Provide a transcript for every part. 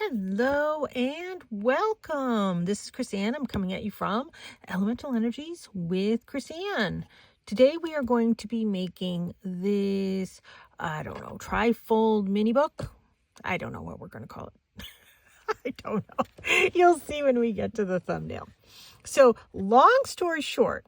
Hello and welcome. This is Chris-Anne. I'm coming at you from Elemental Energies with Chris-Anne. Today we are going to be making this, trifold mini book. I don't know what we're going to call it. I don't know. You'll see when we get to the thumbnail. So, long story short,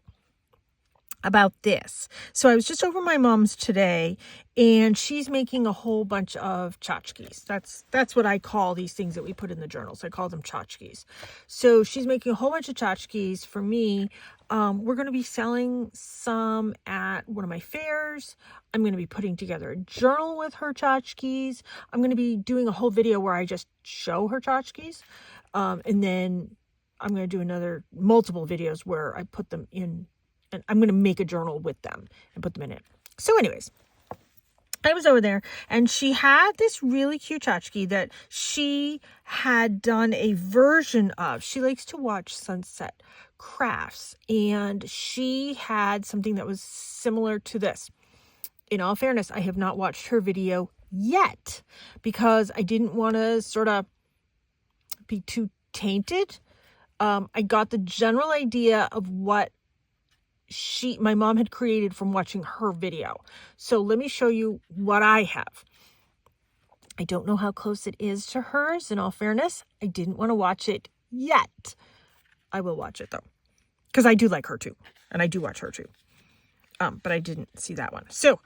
about this. So I was just over my mom's today and she's making a whole bunch of tchotchkes. That's what I call these things that we put in the journals. I call them tchotchkes. So she's making a whole bunch of tchotchkes for me. We're going to be selling some at one of my fairs. I'm going to be putting together a journal with her tchotchkes. I'm going to be doing a whole video where I just show her tchotchkes. And then I'm going to do multiple videos where I put them in. And I'm going to make a journal with them and put them in it. So anyways, I was over there and she had this really cute tchotchke that she had done a version of. She likes to watch Sunset Crafts and she had something that was similar to this. In all fairness, I have not watched her video yet because I didn't want to sort of be too tainted. I got the general idea of what my mom had created from watching her video. So let me show you what I have. I don't know how close it is to hers. In all fairness, I didn't want to watch it yet. I will watch it though, because I do like her too. And I do watch her too. But I didn't see that one. So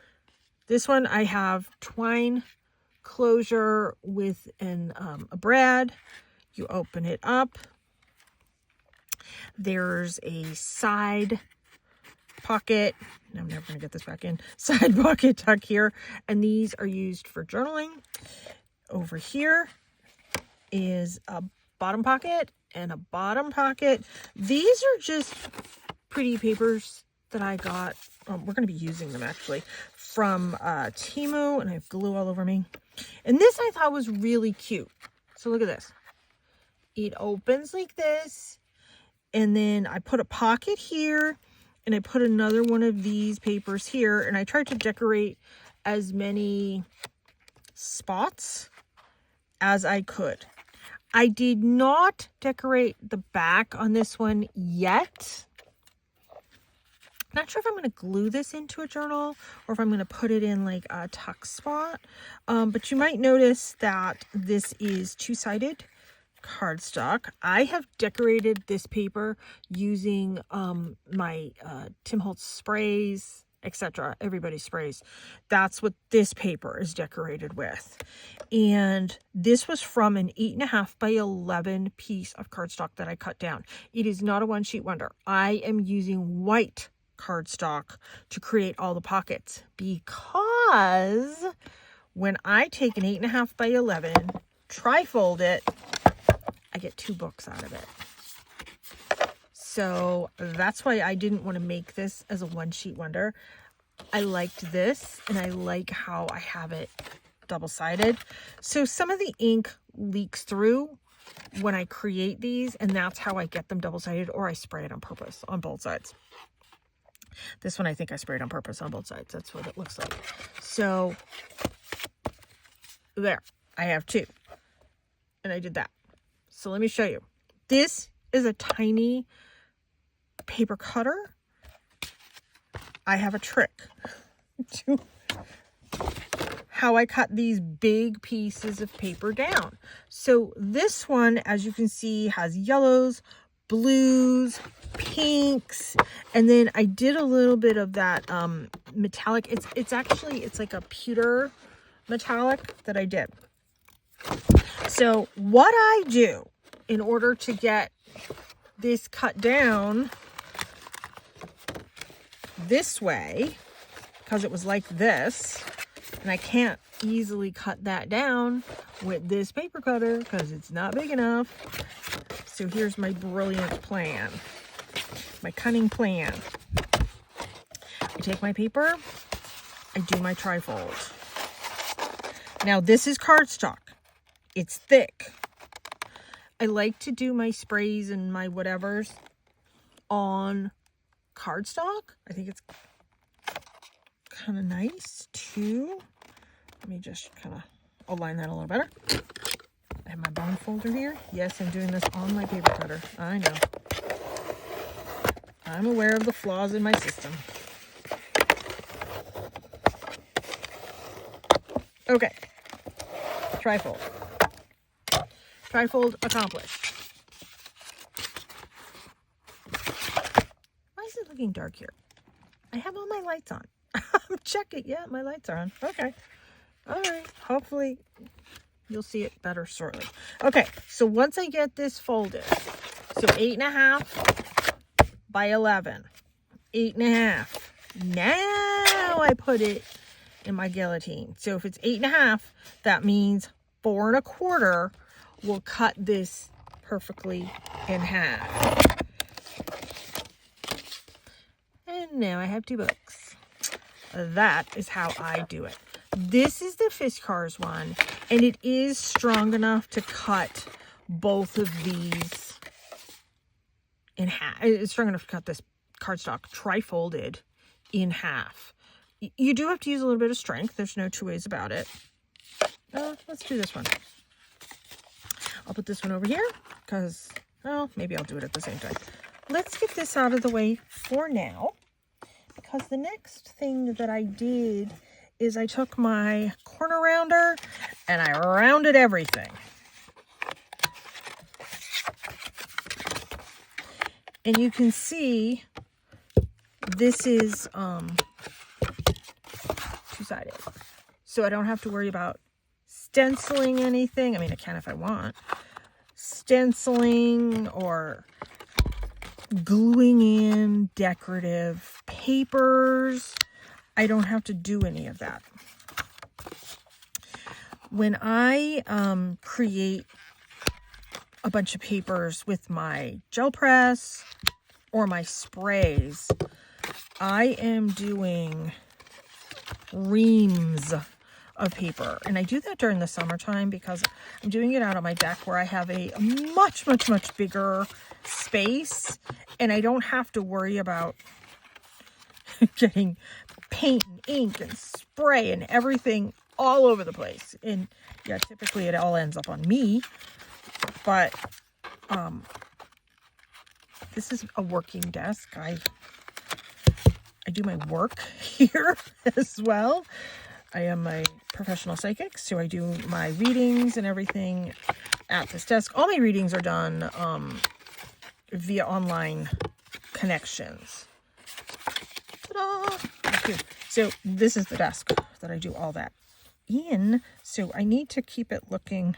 this one I have twine closure with a brad. You open it up. There's a side pocket. I'm never going to get this back in. Side pocket tuck here. And these are used for journaling. Over here is a bottom pocket and a bottom pocket. These are just pretty papers that I got. We're going to be using them actually from Temu, and I have glue all over me. And this I thought was really cute. So look at this. It opens like this. And then I put a pocket here. And I put another one of these papers here, and I tried to decorate as many spots as I could. I did not decorate the back on this one yet. Not sure if I'm going to glue this into a journal or if I'm going to put it in like a tuck spot. But you might notice that this is two-sided cardstock. I have decorated this paper using my Tim Holtz sprays, etc. Everybody's sprays. That's what this paper is decorated with. And this was from an 8.5 by 11 piece of cardstock that I cut down. It is not a one-sheet wonder. I am using white cardstock to create all the pockets because when I take an 8.5 by 11, trifold it, I get 2 books out of it. So that's why I didn't want to make this as a one-sheet wonder. I liked this and I like how I have it double-sided. So some of the ink leaks through when I create these, and that's how I get them double-sided, or I spray it on purpose on both sides. This one I think I sprayed on purpose on both sides. That's what it looks like. So there, I have 2. And I did that. So let me show you. This is a tiny paper cutter. I have a trick to how I cut these big pieces of paper down. So this one, as you can see, has yellows, blues, pinks, and then I did a little bit of that metallic. It's like a pewter metallic that I did. So what I do in order to get this cut down this way, because it was like this, and I can't easily cut that down with this paper cutter because it's not big enough. So here's my brilliant plan, my cunning plan. I take my paper, I do my trifold. Now this is cardstock. It's thick. I like to do my sprays and my whatevers on cardstock. I think it's kind of nice too. Let me just kind of align that a little better. I have my bone folder here. Yes, I'm doing this on my paper cutter. I know. I'm aware of the flaws in my system. Okay. Trifold. Trifold accomplished. Why is it looking dark here? I have all my lights on. Check it. Yeah, my lights are on. Okay. All right. Hopefully you'll see it better shortly. Okay. So once I get this folded, so 8.5 by 11, 8.5. Now I put it in my guillotine. So if it's 8.5, that means 4.25 will cut this perfectly in half. And now I have 2 books. That is how I do it. This is the Fiskars one, and it is strong enough to cut both of these in half. It's strong enough to cut this cardstock tri-folded in half. You do have to use a little bit of strength. There's no two ways about it. Let's do this one. I'll put this one over here because, well, maybe I'll do it at the same time. Let's get this out of the way for now, because the next thing that I did is I took my corner rounder and I rounded everything. And you can see this is two-sided. So I don't have to worry about stenciling anything. I mean, I can if I want. Stenciling or gluing in decorative papers. I don't have to do any of that. When I create a bunch of papers with my gel press or my sprays, I am doing reams of paper, and I do that during the summertime because I'm doing it out on my deck where I have a much bigger space, and I don't have to worry about getting paint and ink and spray and everything all over the place. And yeah, typically it all ends up on me, but this is a working desk. I do my work here as well. I am a professional psychic, so I do my readings and everything at this desk. All my readings are done via online connections. Ta-da! Okay. So this is the desk that I do all that in. So I need to keep it looking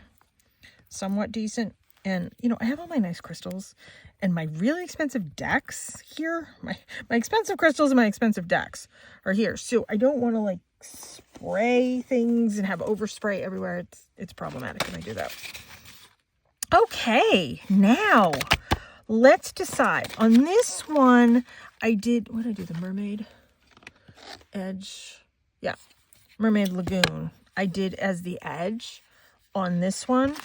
somewhat decent. And, you know, I have all my nice crystals and my really expensive decks here. My expensive crystals and my expensive decks are here. So I don't want to, like, spray things and have overspray everywhere. It's problematic when I do that. Okay, now let's decide. On this one, I did, what did I do? The mermaid edge. Yeah, Mermaid Lagoon. I did as the edge on this one.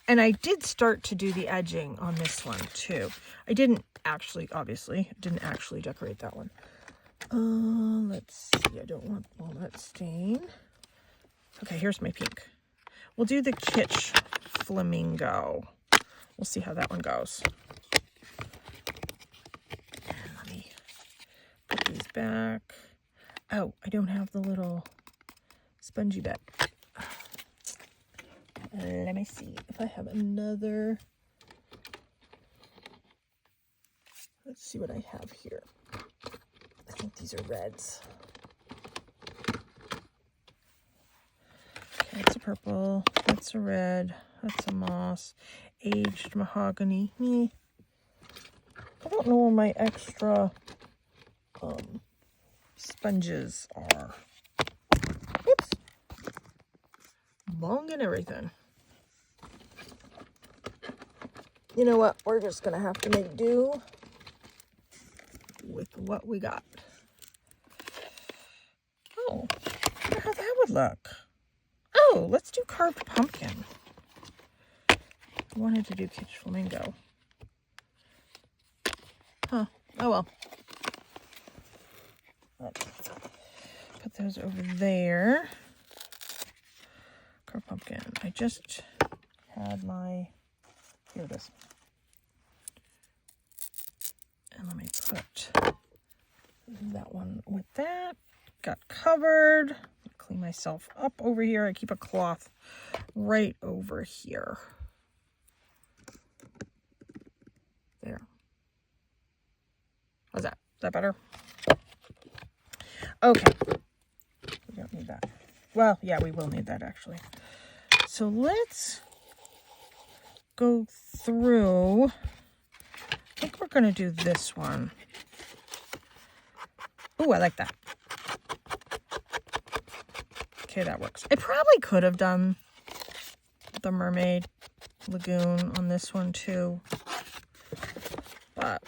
And I did start to do the edging on this one too. I didn't actually, obviously, didn't actually decorate that one. Let's see. I don't want walnut stain. Okay, here's my pink. We'll do the Kitsch Flamingo. We'll see how that one goes. And let me put these back. Oh, I don't have the little spongy bit. Let me see if I have another. Let's see what I have here. I think these are reds. Okay, that's a purple. That's a red. That's a moss. Aged mahogany. I don't know where my extra sponges are. Oops. Bong and everything. You know what? We're just going to have to make do with what we got. Oh, I wonder how that would look. Oh, let's do carved pumpkin. I wanted to do Kitsch Flamingo. Huh. Oh, well. Let's put those over there. Carved pumpkin. I just had my Look at this. And let me put that one with that. Got covered. Clean myself up over here. I keep a cloth right over here. There. How's that? Is that better? Okay. We don't need that. Well, yeah, we will need that actually. So let's go through. I think we're going to do this one. Oh, I like that. Okay, that works. I probably could have done the mermaid lagoon on this one too. But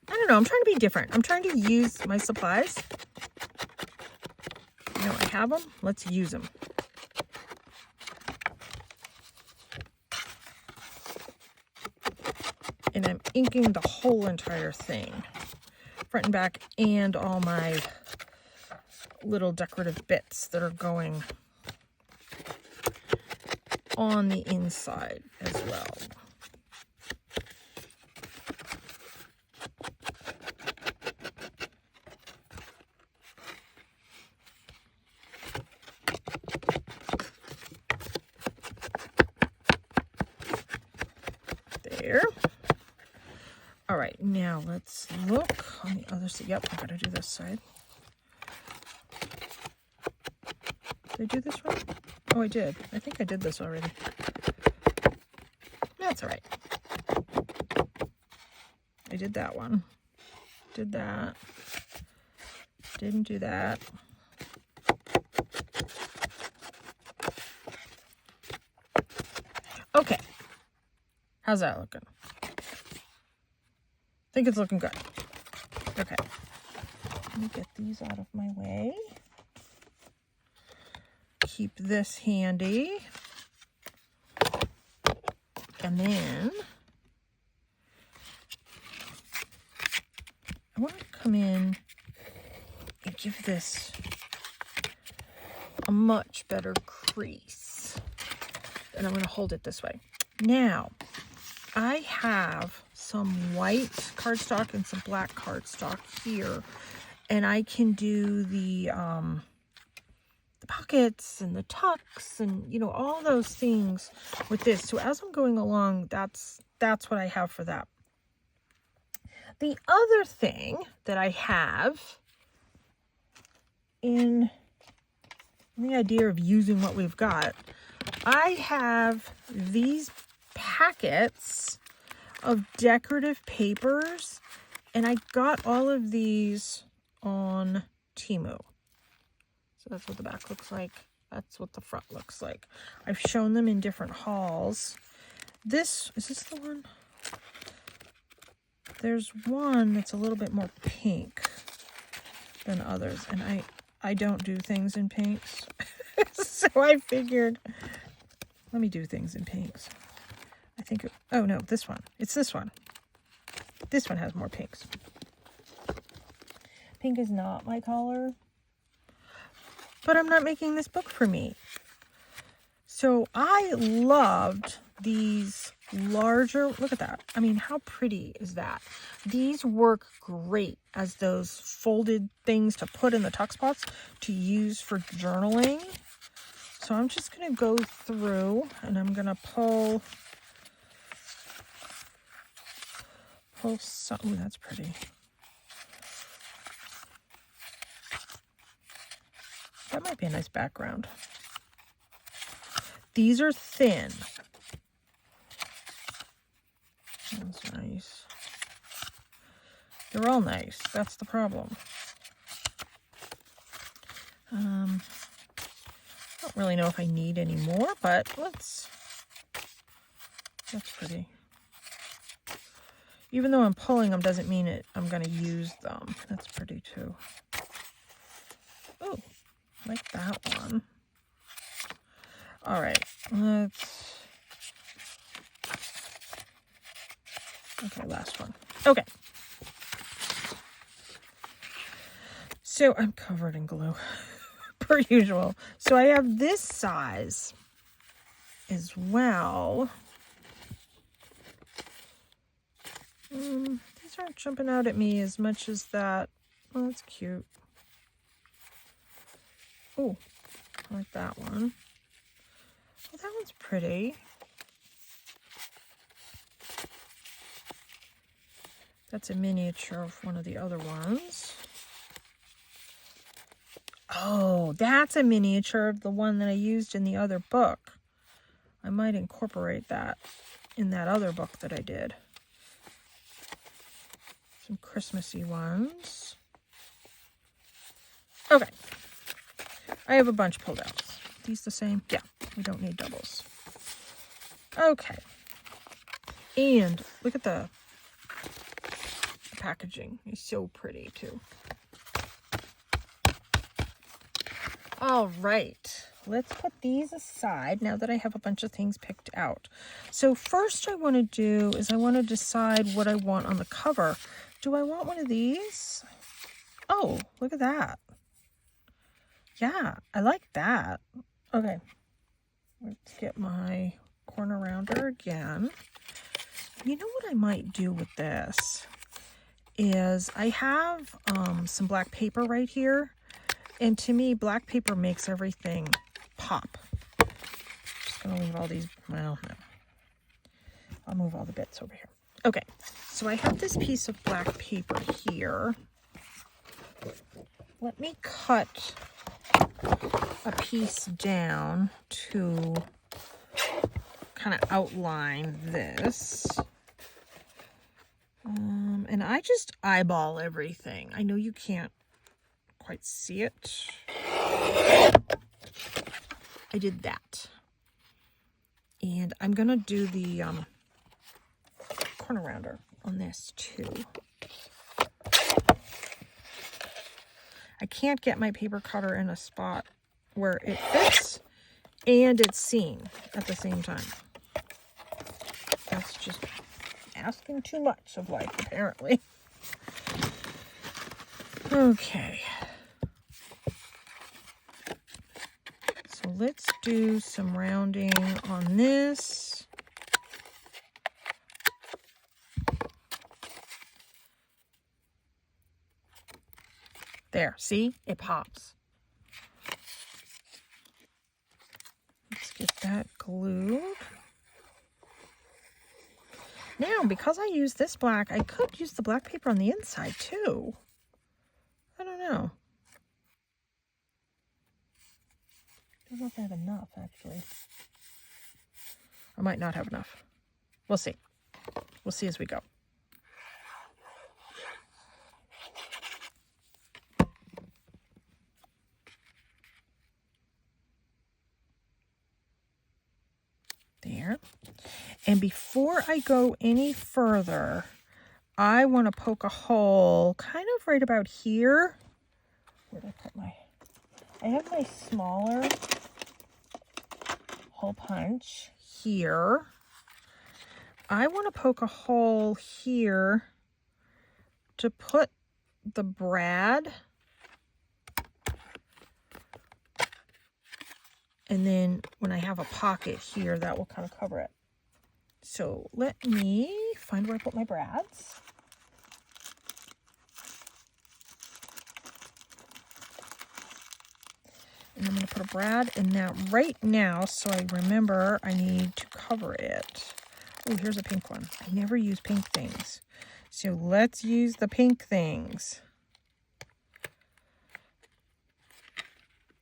I don't know. I'm trying to be different. I'm trying to use my supplies. You know, I have them. Let's use them. And I'm inking the whole entire thing, front and back, and all my little decorative bits that are going on the inside as well. There. All right, now let's look on the other side. Yep, I gotta do this side. Did I do this right? Oh, I did. I think I did this already. That's all right. I did that one. Did that. Didn't do that. Okay. How's that looking? I think it's looking good. Okay. Let me get these out of my way. Keep this handy. And then I want to come in and give this a much better crease. And I'm going to hold it this way. Now, I have some white cardstock and some black cardstock here. And I can do the pockets and the tucks and, you know, all those things with this. So as I'm going along, that's what I have for that. The other thing that I have in the idea of using what we've got, I have these packets of decorative papers, and I got all of these on Temu. So that's what the back looks like. That's what the front looks like. I've shown them in different hauls. Is this the one? There's one that's a little bit more pink than others, and I don't do things in pinks. So I figured, let me do things in pinks. I think, oh no, this one. It's this one. This one has more pinks. Pink is not my color. But I'm not making this book for me. So I loved these larger, look at that. I mean, how pretty is that? These work great as those folded things to put in the tuck spots to use for journaling. So I'm just going to go through and I'm going to pull some. Ooh, that's pretty. That might be a nice background. These are thin. That's nice. They're all nice. That's the problem. I don't really know if I need any more, but that's pretty. Even though I'm pulling them doesn't mean I'm going to use them. That's pretty too. Oh. Like that one. All right, okay, last one. Okay. So I'm covered in glue, per usual. So I have this size as well. These aren't jumping out at me as much as that. Oh, that's cute. Oh, I like that one. Oh, that one's pretty. That's a miniature of one of the other ones. Oh, that's a miniature of the one that I used in the other book. I might incorporate that in that other book that I did. Some Christmassy ones. Okay. I have a bunch pulled out. These the same? Yeah, we don't need doubles. Okay. And look at the packaging. It's so pretty too. All right. Let's put these aside now that I have a bunch of things picked out. So first I want to do is I want to decide what I want on the cover. Do I want one of these? Oh, look at that. Yeah, I like that. Okay, let's get my corner rounder again. You know what I might do with this is I have some black paper right here. And to me, black paper makes everything pop. Just gonna leave all these, well, no. I'll move all the bits over here. Okay, so I have this piece of black paper here. Let me cut a piece down to kind of outline this. And I just eyeball everything. I know you can't quite see it. I did that. And I'm gonna do the corner rounder on this too. I can't get my paper cutter in a spot where it fits and it's seen at the same time. That's just asking too much of life, apparently. Okay. So let's do some rounding on this. There, see? It pops. Let's get that glued. Now, because I use this black, I could use the black paper on the inside too. I don't know. I don't know if I have enough, actually. I might not have enough. We'll see. We'll see as we go. There. And before I go any further, I want to poke a hole kind of right about here. Where did I put my... I have my smaller hole punch here. I want to poke a hole here to put the brad. And then when I have a pocket here, that will kind of cover it. So let me find where I put my brads. And I'm going to put a brad in that right now so I remember I need to cover it. Oh, here's a pink one. I never use pink things. So let's use the pink things.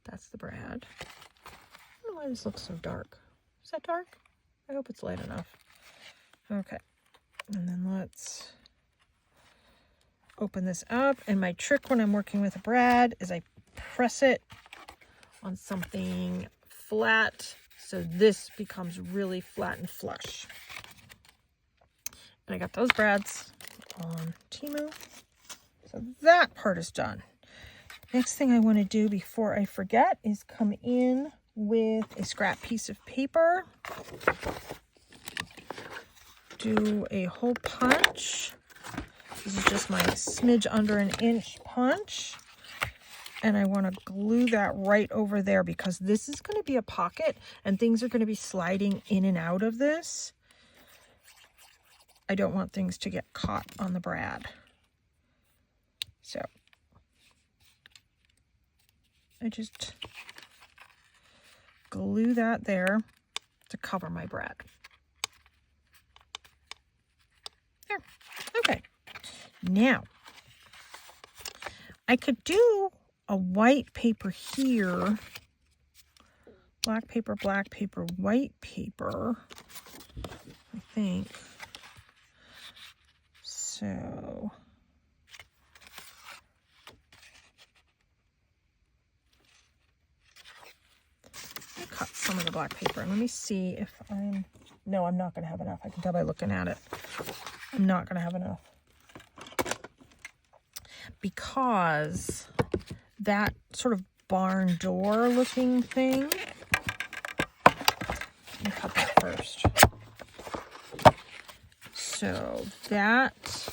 That's the brad. I don't know why this looks so dark. Is that dark? I hope it's light enough. Okay. And then let's open this up. And my trick when I'm working with a brad is I press it on something flat so this becomes really flat and flush. And I got those brads on Temu. So that part is done. Next thing I want to do before I forget is come in with a scrap piece of paper. Do a hole punch. This is just my smidge under an inch punch. And I want to glue that right over there because this is going to be a pocket. pocket and things are going to be sliding in and out of this. I don't want things to get caught on the brad. So I just glue that there to cover my brad. There. Okay. Now, I could do a white paper here. Black paper, white paper, I think. So, I cut some of the black paper and let me see if no, I'm not going to have enough. I can tell by looking at it. I'm not going to have enough. Because that sort of barn door looking thing, let me cut that first. So that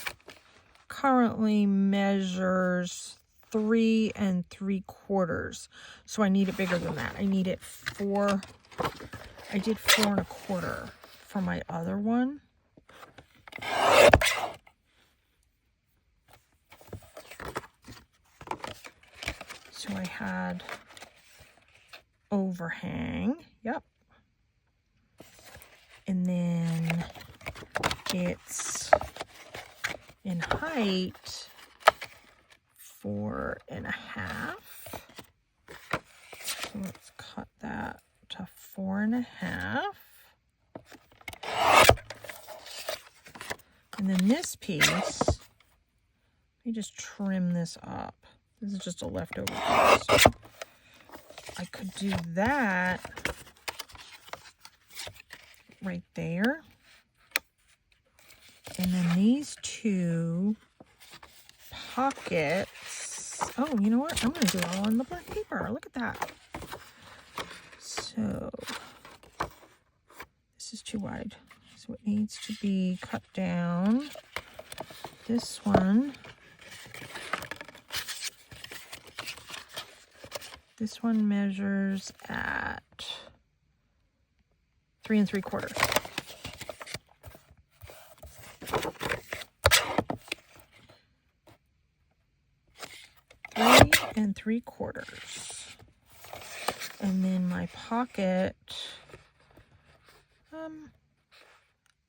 currently measures 3 3/4. So I need it bigger than that. I need it 4. I did 4 1/4 for my other one. So I had overhang, yep. And then it's in height 4 1/2. So let's cut that to 4 1/2. And then this piece, let me just trim this up. This is just a leftover piece. I could do that right there. And then these 2 pockets. Oh, you know what? I'm going to do it all on the black paper. Look at that. So this is too wide. So it needs to be cut down. This one. This one measures at 3 3/4. 3 3/4. And then my pocket,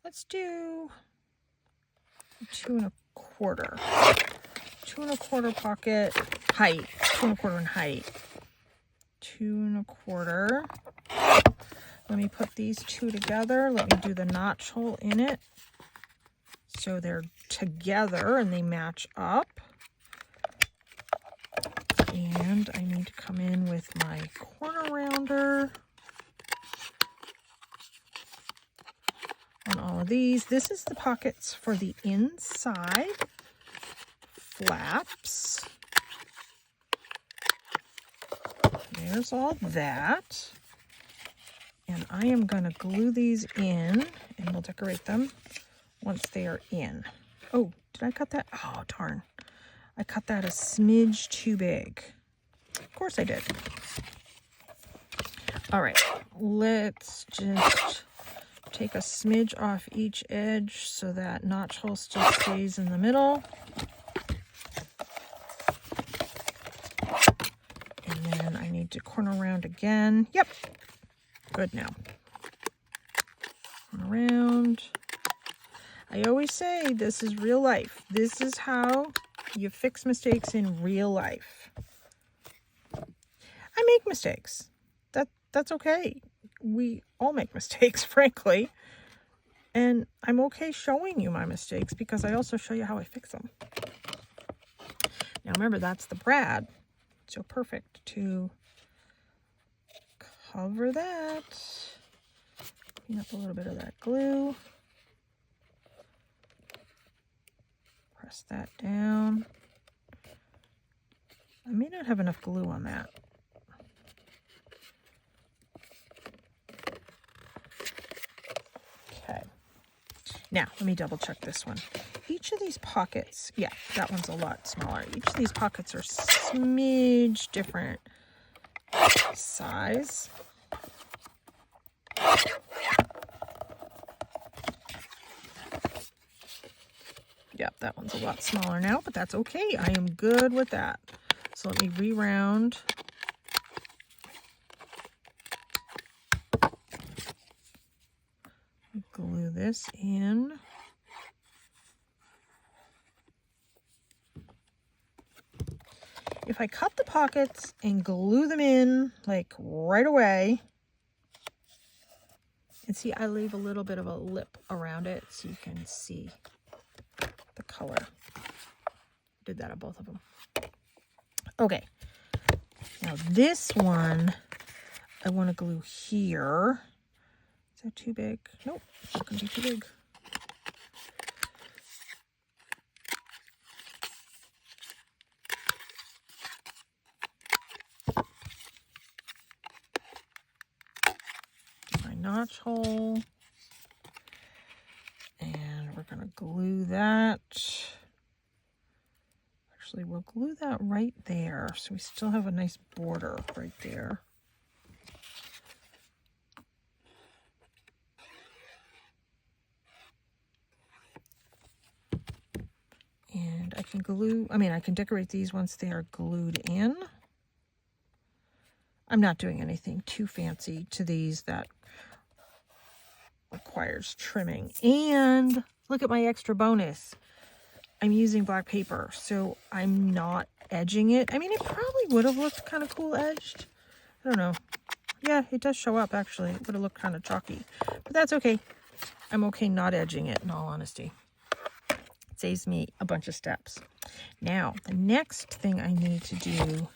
let's do 2 1/4. 2 1/4 pocket height. 2 1/4 in height. 2 1/4. Let me put these 2 together. Let me do the notch hole in it. So they're together and they match up. And I need to come in with my corner rounder on all of these. This is the pockets for the inside flaps. There's all that. And I am going to glue these in and we'll decorate them once they are in. Oh, did I cut that? Oh, darn. I cut that a smidge too big. Of course I did. All right, let's just take a smidge off each edge so that notch hole still stays in the middle. And then I need to corner round again. Yep, good now. Corner round. I always say this is real life. This is how you fix mistakes in real life. I make mistakes. That's okay. We all make mistakes, frankly. And I'm okay showing you my mistakes because I also show you how I fix them. Now remember, that's the brad. So perfect to cover that. Clean up a little bit of that glue. Press that down. I may not have enough glue on that. Okay. Now, let me double check this one. Each of these pockets, yeah, that one's a lot smaller. Each of these pockets are smidge different size. Yep, that one's a lot smaller now, but that's okay. I am good with that. So let me re-round. Glue this in. If I cut the pockets and glue them in like right away, and see, I leave a little bit of a lip around it so you can see the color. Did that on both of them. Okay, now this one I want to glue here. Is that too big? Nope, it's not going to be too big. My notch hole. And we're going to glue that. Actually, we'll glue that right there so we still have a nice border right there. And I can I can decorate these once they are glued in. I'm not doing anything too fancy to these that requires trimming. And look at my extra bonus. I'm using black paper, so I'm not edging it. I mean, it probably would have looked kind of cool edged. I don't know. Yeah, it does show up, actually. It would have looked kind of chalky. But that's okay. I'm okay not edging it, in all honesty. It saves me a bunch of steps. Now, the next thing I need to do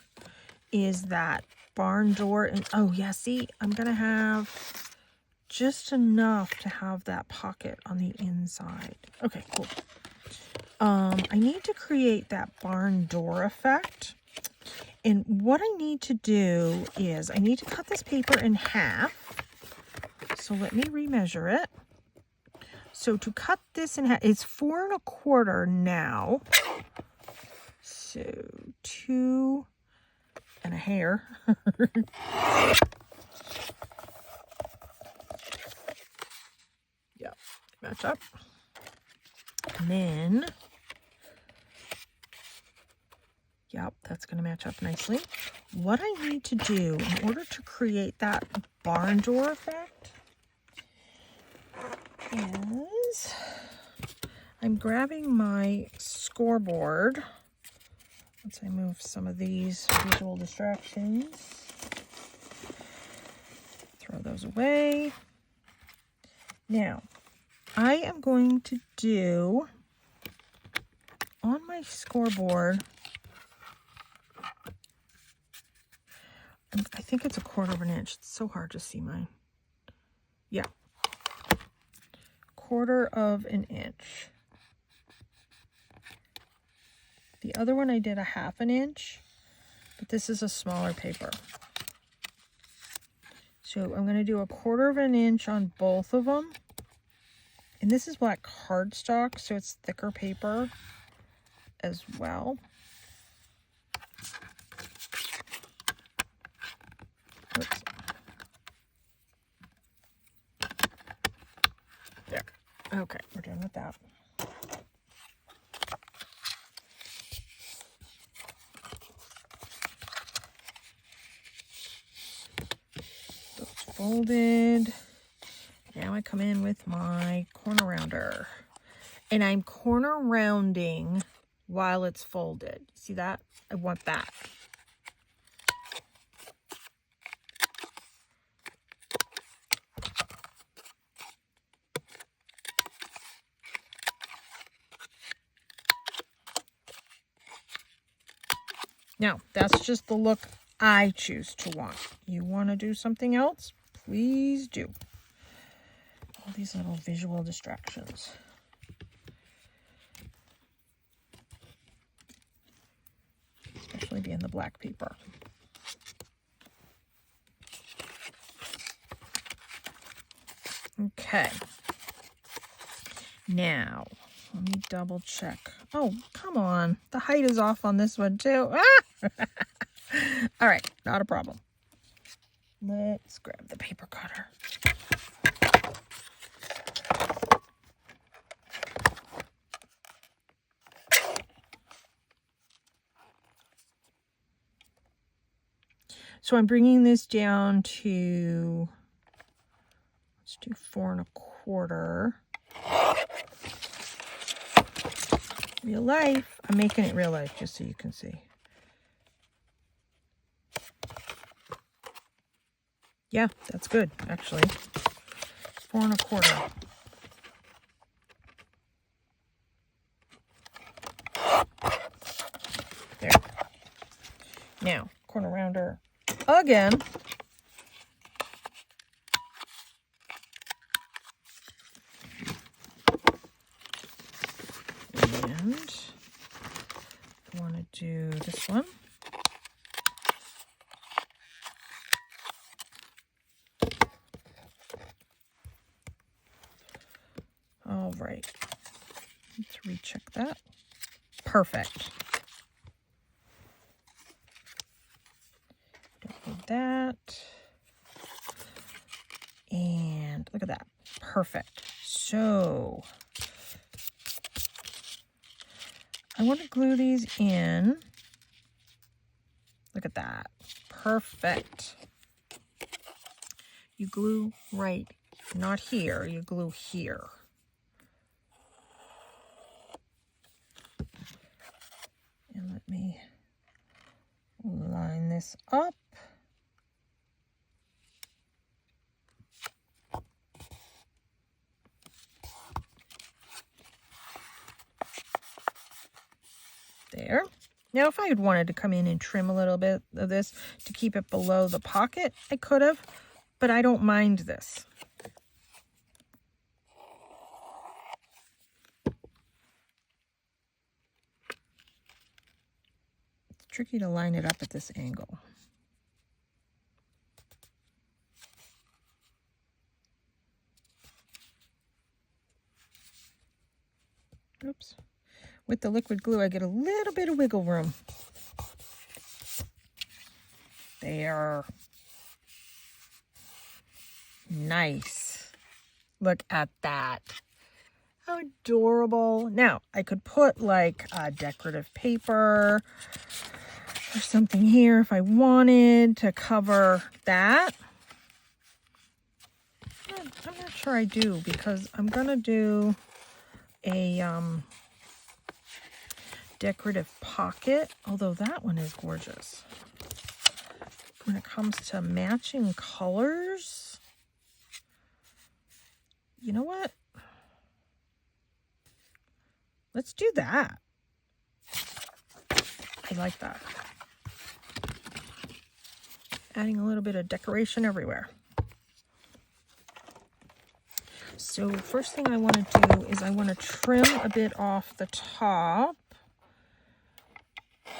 is that barn door. And oh, yeah, see, I'm going to have just enough to have that pocket on the inside. Okay, cool. I need to create that barn door effect. And what I need to do is I need to cut this paper in half. So let me remeasure it. So to cut this in half, it's 4 1/4 now. So 2 and a hair. Yeah, match up. And then, yep, that's going to match up nicely. What I need to do in order to create that barn door effect is I'm grabbing my scoreboard. Once I move some of these visual distractions, throw those away. Now, I am going to do on my scoreboard, I think it's 1/4 inch. It's so hard to see mine. Yeah. 1/4 inch. The other one I did 1/2 inch, but this is a smaller paper. So I'm going to do 1/4 inch on both of them. And this is black cardstock, so it's thicker paper as well. Oops. There. Okay, we're done with that. Those folded. Now I come in with my corner rounder. And I'm corner rounding while it's folded. See that? I want that. Now, that's just the look I choose to want. You want to do something else? Please do. All these little visual distractions. Especially being the black paper. Okay. Now, let me double check. Oh, come on. The height is off on this one too. Ah! All right, not a problem. Let's grab the paper cutter. So I'm bringing this down to, let's do 4 1/4. Real life. I'm making it real life just so you can see. Yeah, that's good, actually. 4 1/4. There. Now, corner rounder again. And I want to do this one. All right. Let's recheck that. Perfect. Don't need that. And look at that. Perfect. So I want to glue these in. Look at that. Perfect. You glue right, not here. You glue here. And let me line this up. There. Now, if I had wanted to come in and trim a little bit of this to keep it below the pocket, I could have, but I don't mind this. It's tricky to line it up at this angle. Oops. With the liquid glue, I get a little bit of wiggle room. There. Nice. Look at that. How adorable. Now, I could put like a decorative paper or something here if I wanted to cover that. I'm not sure I do, because I'm going to do a decorative pocket, although that one is gorgeous. When it comes to matching colors, you know what? Let's do that. I like that. Adding a little bit of decoration everywhere. So first thing I want to do is I want to trim a bit off the top,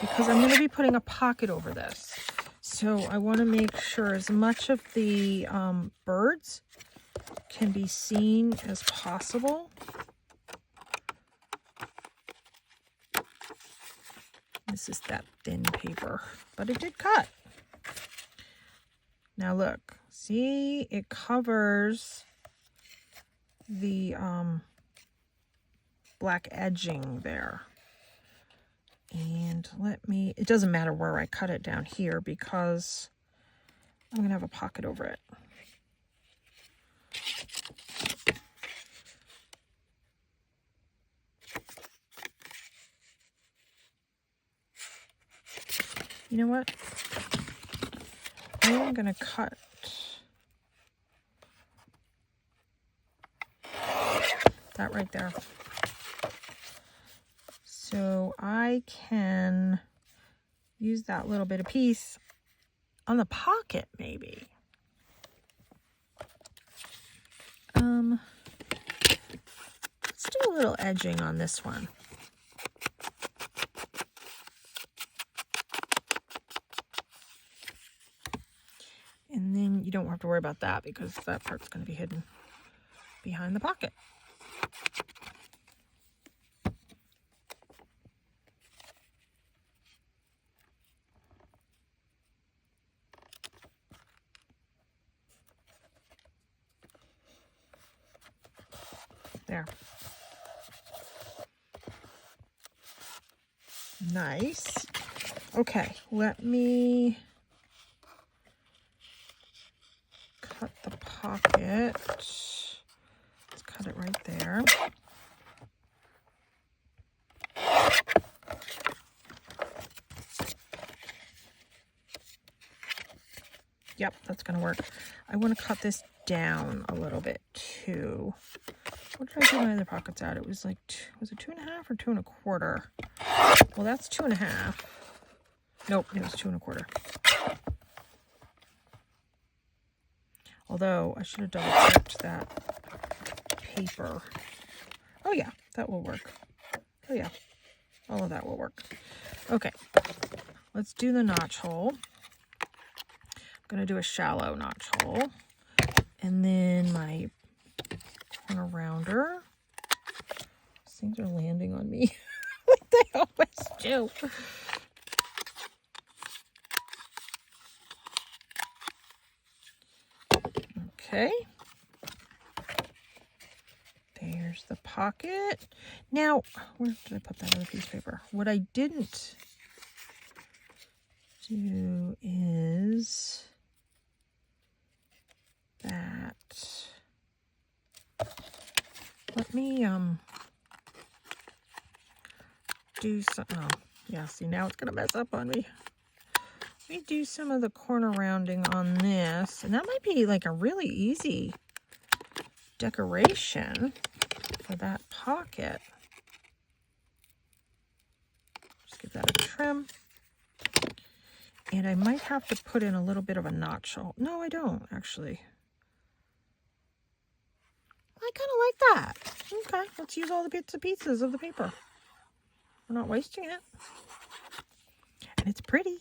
because I'm going to be putting a pocket over this. So I want to make sure as much of the birds can be seen as possible. This is that thin paper, but it did cut. Now look, see, it covers the black edging there. And it doesn't matter where I cut it down here, because I'm going to have a pocket over it. You know what? I am going to cut that right there. So I can use that little bit of piece on the pocket, maybe. Let's do a little edging on this one. And then you don't have to worry about that, because that part's going to be hidden behind the pocket. There. Nice. Okay, let me pocket. Let's cut it right there. Yep, that's going to work. I want to cut this down a little bit too. What did I do my other pockets at? It was like, was it 2.5 or 2 1/4? Well, that's 2.5. Nope, it was 2 1/4. Although I should have double checked that paper. Oh yeah, that will work. Oh yeah, all of that will work. Okay, let's do the notch hole. I'm going to do a shallow notch hole. And then my corner rounder. These things are landing on me like they always do. Okay. There's the pocket. Now, where did I put that other piece of paper? What I didn't do is that. Let me do some. Oh, yeah. See, now it's gonna mess up on me. Let me do some of the corner rounding on this, and that might be like a really easy decoration for that pocket. Just give that a trim. And I might have to put in a little bit of a notch hole. No, I don't, actually. I kind of like that. Okay, let's use all the bits and pieces of the paper. We're not wasting it. And it's pretty.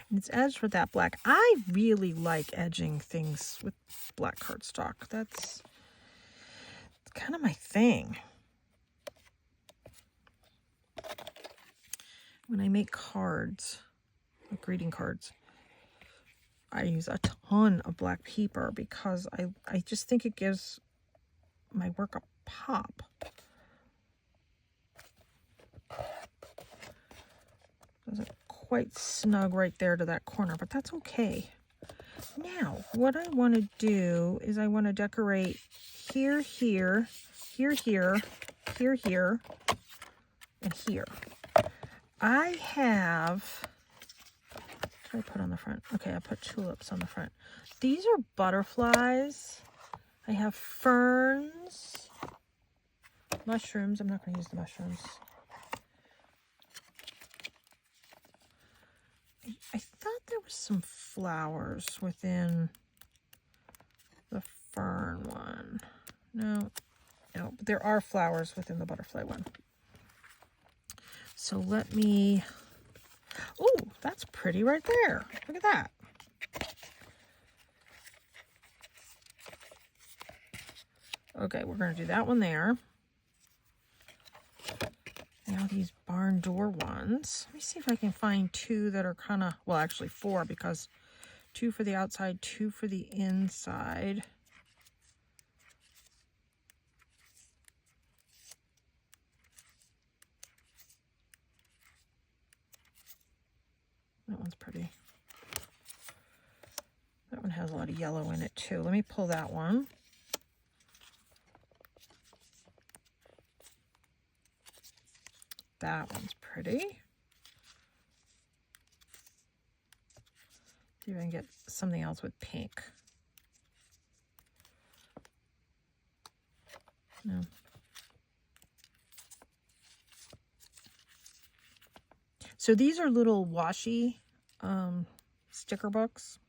And it's edged with that black. I really like edging things with black cardstock. That's kind of my thing. When I make cards, like greeting cards, I use a ton of black paper because I just think it gives my work a pop. Doesn't quite snug right there to that corner, but that's okay. Now, what I want to do is I want to decorate here, here, here, here, here, here, and here. I have, what did I put on the front? Okay, I put tulips on the front. These are butterflies. I have ferns, mushrooms. I'm not going to use the mushrooms. I thought there was some flowers within the fern one. No, but there are flowers within the butterfly one. So let me, oh, that's pretty right there. Look at that. Okay, we're going to do that one there. Now these barn door ones. Let me see if I can find two that are kind of, well, actually 4, because 2 for the outside, 2 for the inside. That one's pretty. That one has a lot of yellow in it too. Let me pull that one. That one's pretty. See if I can get something else with pink. No. So these are little washi sticker books.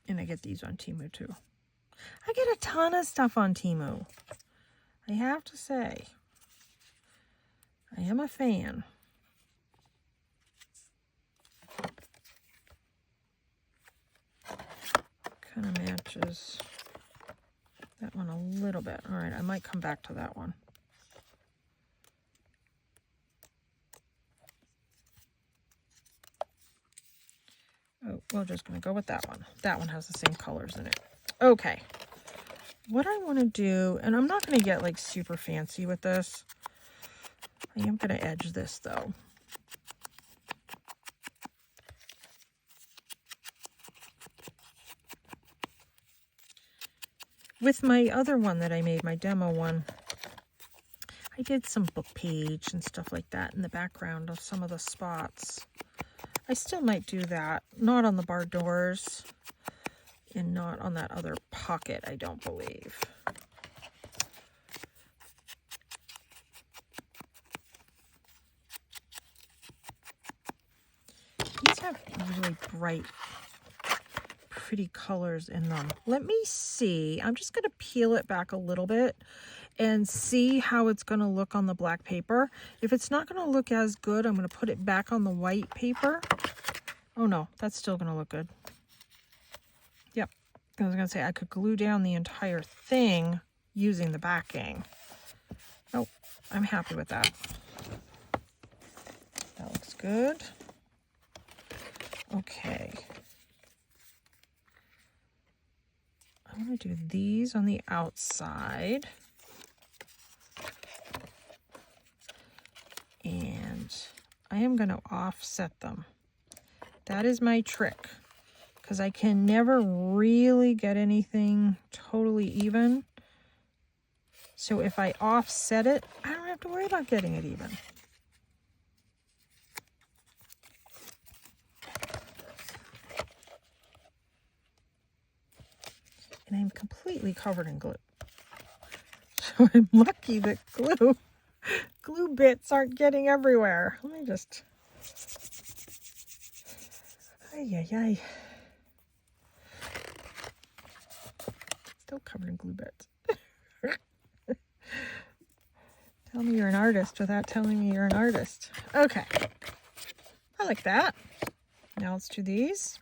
And I get these on Temu too. I get a ton of stuff on Temu. I have to say, I am a fan. Kind of matches that one a little bit. All right, I might come back to that one. Oh, we're just going to go with that one. That one has the same colors in it. Okay. what I want to do, and I'm not going to get like super fancy with this. I am going to edge this though. With my other one that I made, my demo one, I did some book page and stuff like that in the background of some of the spots. I still might do that, not on the barred doors and not on that other pocket, I don't believe. These have really bright, pretty colors in them. Let me see. I'm just going to peel it back a little bit and see how it's going to look on the black paper. If it's not going to look as good, I'm going to put it back on the white paper. Oh no, that's still going to look good. Yep. I was going to say I could glue down the entire thing using the backing. Oh, I'm happy with that. That looks good. Okay. I'm going to do these on the outside. And I am going to offset them. That is my trick, because I can never really get anything totally even. So if I offset it, I don't have to worry about getting it even. And I'm completely covered in glue. So I'm lucky that glue bits aren't getting everywhere. Let me just... Ay, ay, ay. Still covered in glue bits. Tell me you're an artist without telling me you're an artist. Okay. I like that. Now let's do these.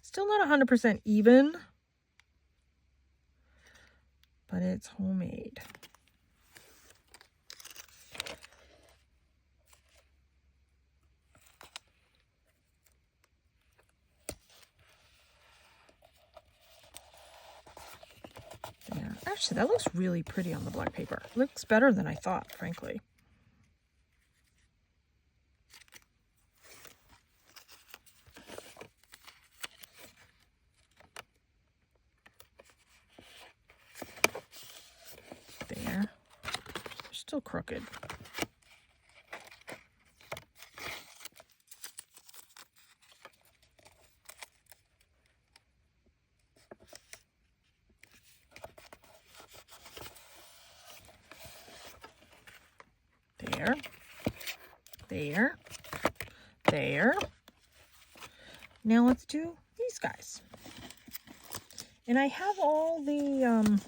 Still not 100% even, but it's homemade. There. Actually, that looks really pretty on the black paper. It looks better than I thought, frankly. There. They're still crooked. There. There. There. Now let's do these guys. And I have all the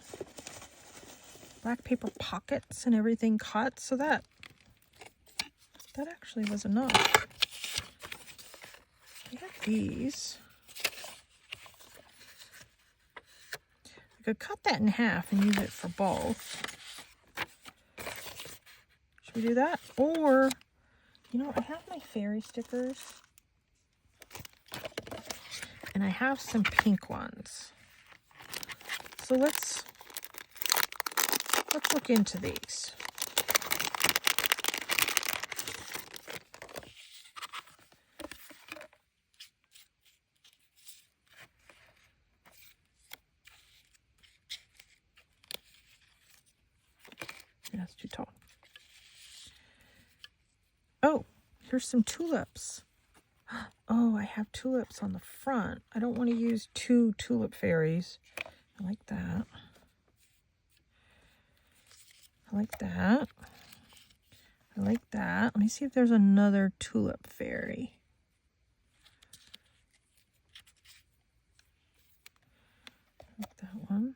black paper pockets and everything cut, so that actually was enough. I have these. I could cut that in half and use it for both. Should we do that? Or, you know, I have my fairy stickers. And I have some pink ones. So let's look into these. That's too tall. Oh, here's some tulips. Oh, I have tulips on the front. I don't want to use 2 tulip fairies. I like that. I like that. I like that. Let me see if there's another tulip fairy. I like that one.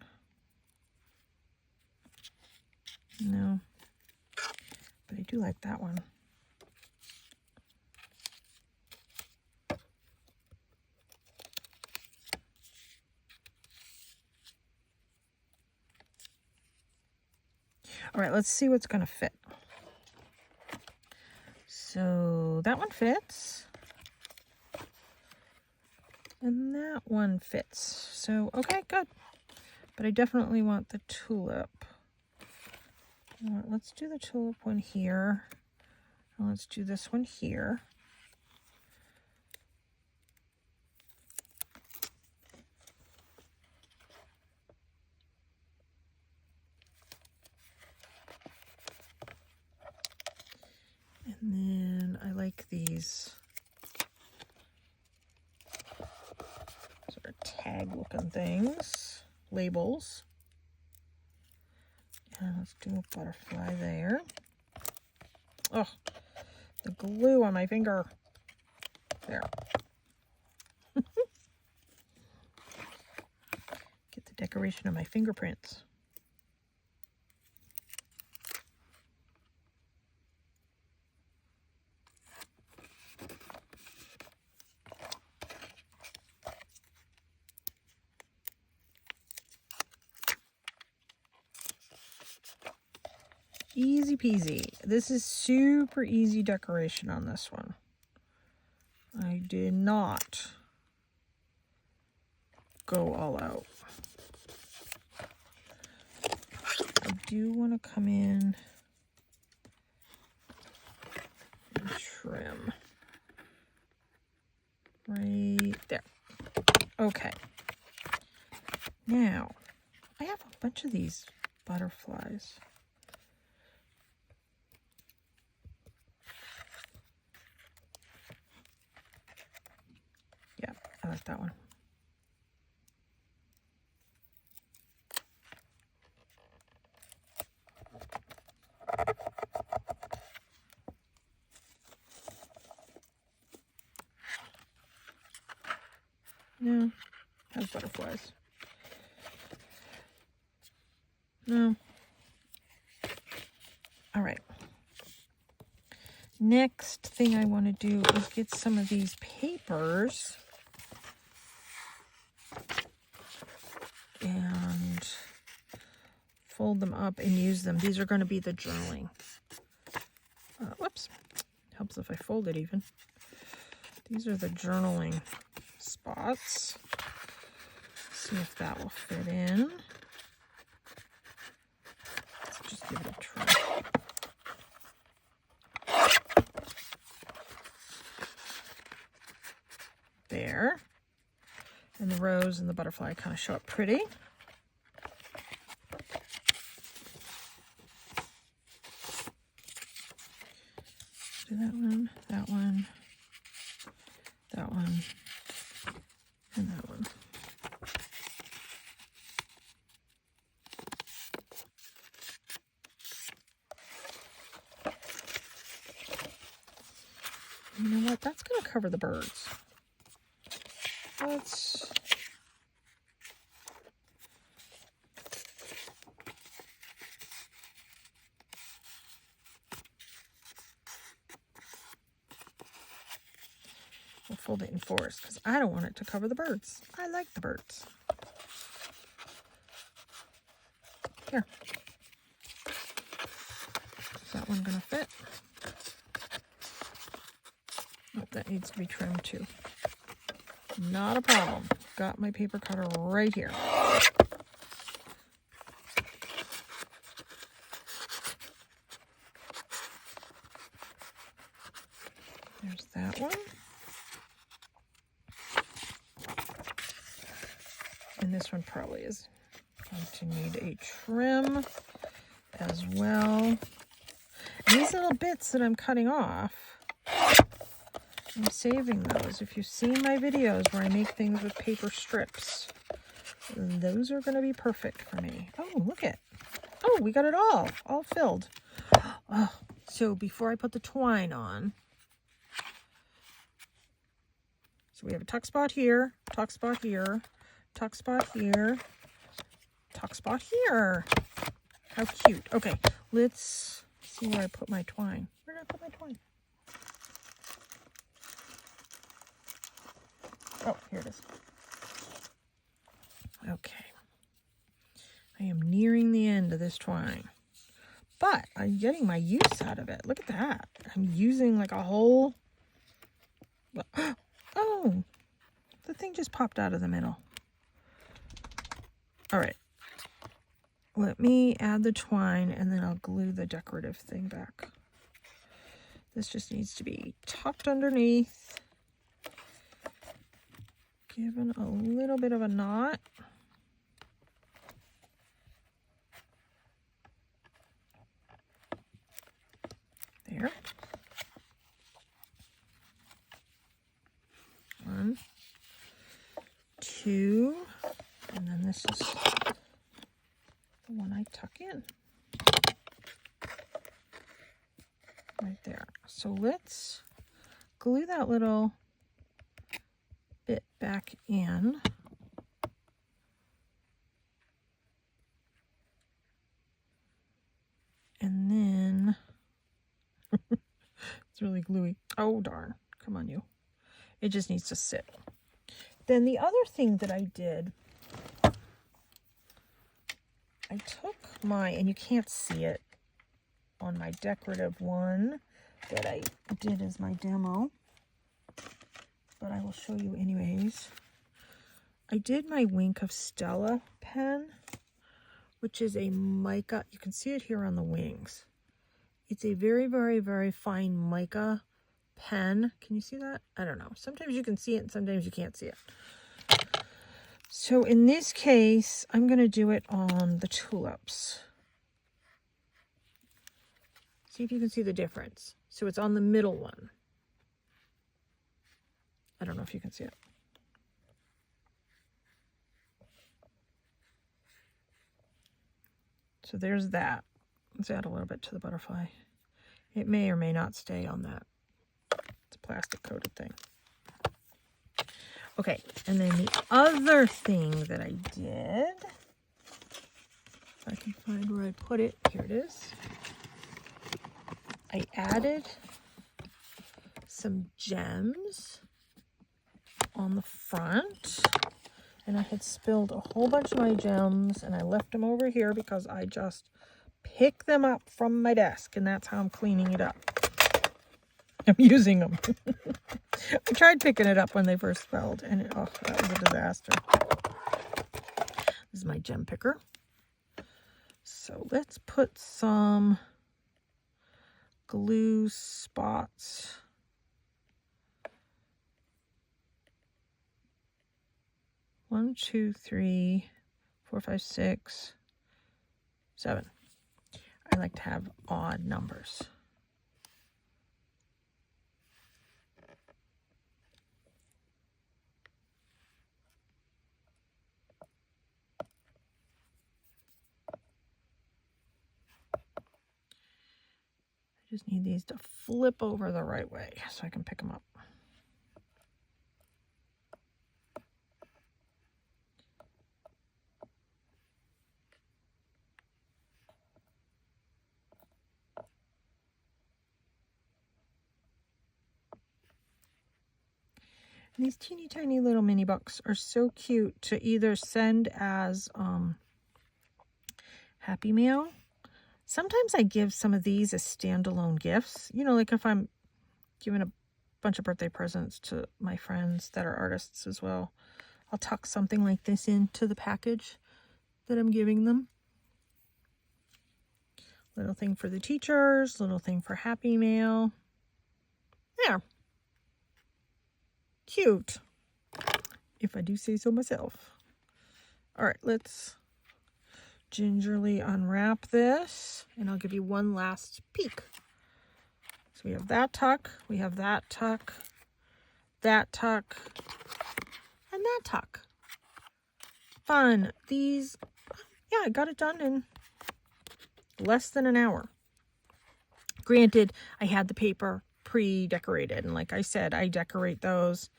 No. But I do like that one. All right, let's see what's going to fit. So that one fits. And that one fits. So, okay, good. but I definitely want the tulip. Let's do the tulip one here. And let's do this one here. And then I like these sort of tag looking things, labels. And let's do a butterfly there. Oh, the glue on my finger. There. Get the decoration of my fingerprints. Easy peasy. This is super easy decoration on this one. I did not go all out. I do want to come in and trim right there. Okay. Now, I have a bunch of these butterflies. Yeah, I like that one. No, has butterflies. No. All right. Next thing I want to do is get some of these papers and fold them up and use them. These are going to be the journaling. Whoops. Helps if I fold it even. These are the journaling spots. See if that will fit in. Let's just give it a try. There. And the rose and the butterfly kind of show up pretty. Do that one, that one, that one, and that one. You know what? That's going to cover the birds. We'll fold it in fours because I don't want it to cover the birds. I like the birds. Here. Is that one going to fit? Oh, that needs to be trimmed too. Not a problem. Got my paper cutter right here. There's that one. And this one probably is going to need a trim as well. And these little bits that I'm cutting off, I'm saving those. If you've seen my videos where I make things with paper strips, those are going to be perfect for me. Oh, look it. Oh, we got it all filled. Oh, so before I put the twine on, so we have a tuck spot here, tuck spot here, tuck spot here, tuck spot here. How cute. Okay, let's see where I put my twine. Where did I put my twine? Oh, here it is. Okay. I am nearing the end of this twine, but I'm getting my use out of it. Look at that. I'm using like a whole... Oh, the thing just popped out of the middle. All right. let me add the twine and then I'll glue the decorative thing back. This just needs to be tucked underneath, given a little bit of a knot. There. 1, 2, and then this is the one I tuck in. Right there. So let's glue that little bit back in. And then it's really gluey. Oh, darn. Come on, you. It just needs to sit. Then the other thing that I did, I took my, and you can't see it on my decorative one that I did as my demo, but I will show you anyways. I did my Wink of Stella pen, which is a mica. You can see it here on the wings. It's a very, very, very fine mica pen. Can you see that? I don't know. Sometimes you can see it and sometimes you can't see it. So in this case, I'm going to do it on the tulips. See if you can see the difference. So it's on the middle one. I don't know if you can see it. So there's that. Let's add a little bit to the butterfly. It may or may not stay on that. It's a plastic coated thing. Okay, and then the other thing that I did, if I can find where I put it, here it is. I added some gems on the front, and I had spilled a whole bunch of my gems, and I left them over here because I just picked them up from my desk, and that's how I'm cleaning it up. I'm using them. I tried picking it up when they first spelled, and oh, that was a disaster. This is my gem picker. So let's put some glue spots. One, 2, 3, 4, 5, 6, 7. I like to have odd numbers. I just need these to flip over the right way so I can pick them up. And these teeny tiny little mini books are so cute to either send as Happy Mail. Sometimes I give some of these as standalone gifts. You know, like if I'm giving a bunch of birthday presents to my friends that are artists as well, I'll tuck something like this into the package that I'm giving them. Little thing for the teachers, little thing for Happy Mail. There. Cute, if I do say so myself. All right, let's gingerly unwrap this, and I'll give you one last peek. So we have that tuck, we have that tuck, and that tuck. Fun. These, yeah, I got it done in less than an hour. Granted, I had the paper pre-decorated, and like I said, I decorate those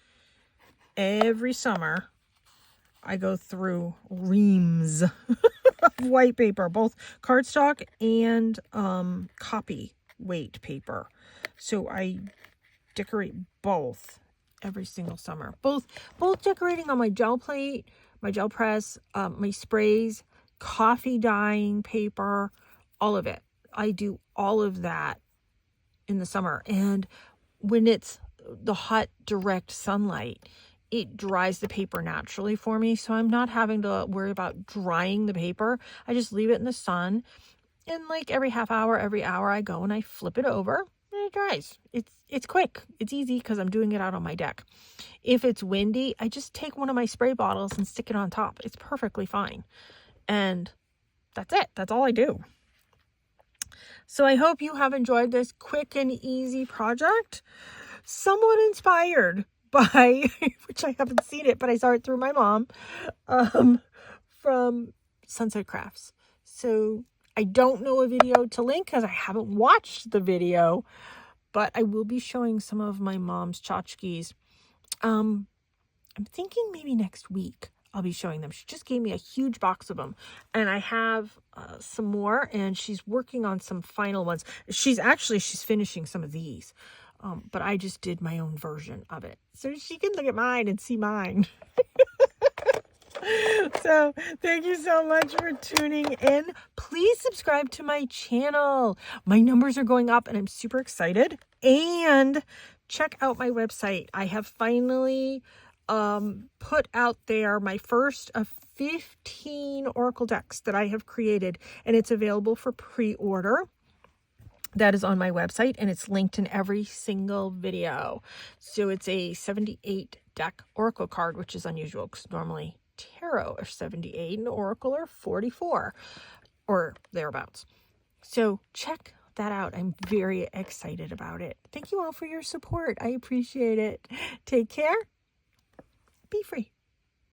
every summer. I go through reams of white paper, both cardstock and copy weight paper. So I decorate both every single summer. Both decorating on my gel plate, my gel press, my sprays, coffee dyeing paper, all of it. I do all of that in the summer. And when it's the hot, direct sunlight, it dries the paper naturally for me. So I'm not having to worry about drying the paper. I just leave it in the sun. And like every half hour, every hour I go and I flip it over and it dries. It's quick. It's easy because I'm doing it out on my deck. If it's windy, I just take one of my spray bottles and stick it on top. It's perfectly fine. And that's it. That's all I do. So I hope you have enjoyed this quick and easy project. Somewhat inspired by, which I haven't seen it, but I saw it through my mom, from Sunset Crafts. So I don't know a video to link because I haven't watched the video, but I will be showing some of my mom's tchotchkes. I'm thinking maybe next week I'll be showing them. She just gave me a huge box of them, and I have some more, and she's working on some final ones. She's finishing some of these, but I just did my own version of it. So she can look at mine and see mine. So thank you so much for tuning in. Please subscribe to my channel. My numbers are going up and I'm super excited. And check out my website. I have finally put out there my first of 15 Oracle decks that I have created, and it's available for pre-order. That is on my website, and it's linked in every single video. So it's a 78 deck Oracle card, which is unusual because normally tarot are 78 and Oracle are 44 or thereabouts. So check that out. I'm very excited about it. Thank you all for your support. I appreciate it. Take care. Be free.